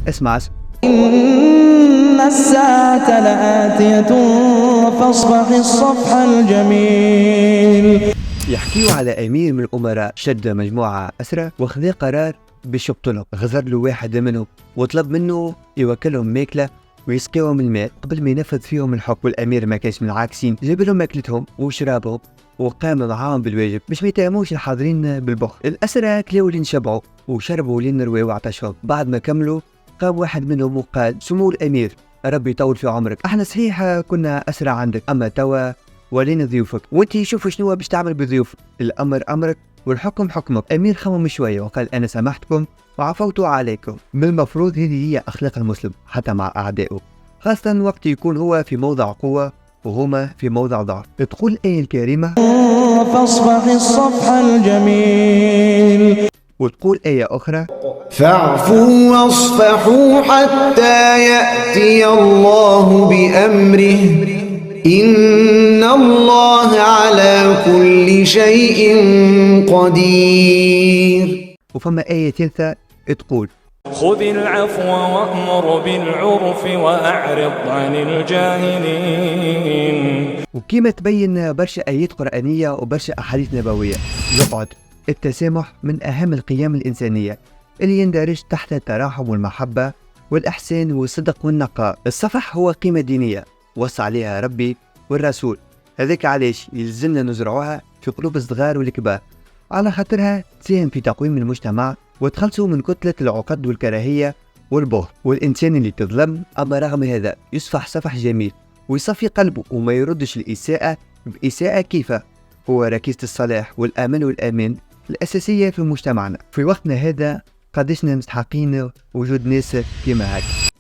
اسمع. إن الساعة لآتية فاصفح الصفح الجميل. يحكيوا على أمير من الأمراء شد مجموعة أسرى وخذ قرار باش يقتلهم. غزر له واحد منهم وطلب منه يوكلهم ماكلة ويسقيهم الماء قبل ما ينفذ فيهم الحكم. والأمير ما كانش من العاكسين، جاب لهم ماكلتهم وشرابهم وقام معاهم بالواجب باش ما يتهموش الحاضرين بالبخل. الأسرى كلاو لين شبعوا وشربوا لين رواوا وعطشهم. بعد ما كملوا قام واحد منهم وقال: سمو الأمير ربي يطول في عمرك، احنا صحيح كنا أسرى عندك، أما توا ولينا ضيوفك وانت شوف شنو باش تعمل بضيوف. الأمر أمرك والحكم حكمك. أمير خمم شوية وقال: أنا سامحتكم وعفوت عليكم. من المفروض هذه هي أخلاق المسلم حتى مع أعدائه، خاصة وقت يكون هو في موضع قوة وهما في موضع ضعف. تقول الآية الكريمة: فاصفح الصفح الجميل. وتقول آية أخرى: فاعفوا واصفحوا حتى يأتي الله بأمره إن الله على كل شيء قدير. وفما آية ثالثة تقول: خذ العفو وأمر بالعرف وأعرض عن الجاهلين. وكيما تبين برشا آيات قرآنية وبرشا أحاديث نبوية يقعد التسامح من أهم القيم الإنسانية اللي يندرج تحت التراحم والمحبة والإحسان والصدق والنقاء. الصفح هو قيمة دينية وصى عليها ربي والرسول، هذاك علاش يلزمنا نزرعوها في قلوب الصغار والكبار، على خاطرها تساهم في تقويم المجتمع وتخلصوا من كتلة العقد والكراهية والبغض. والإنسان اللي تظلم أما رغم هذا يصفح صفح جميل ويصفي قلبه وما يردش الإساءة بإساءة كيفه، هو ركيزة الصلاح والأمل والأمان الأساسية في مجتمعنا. في وقتنا هذا قدشنا مستحقين وجود ناس كما هكا.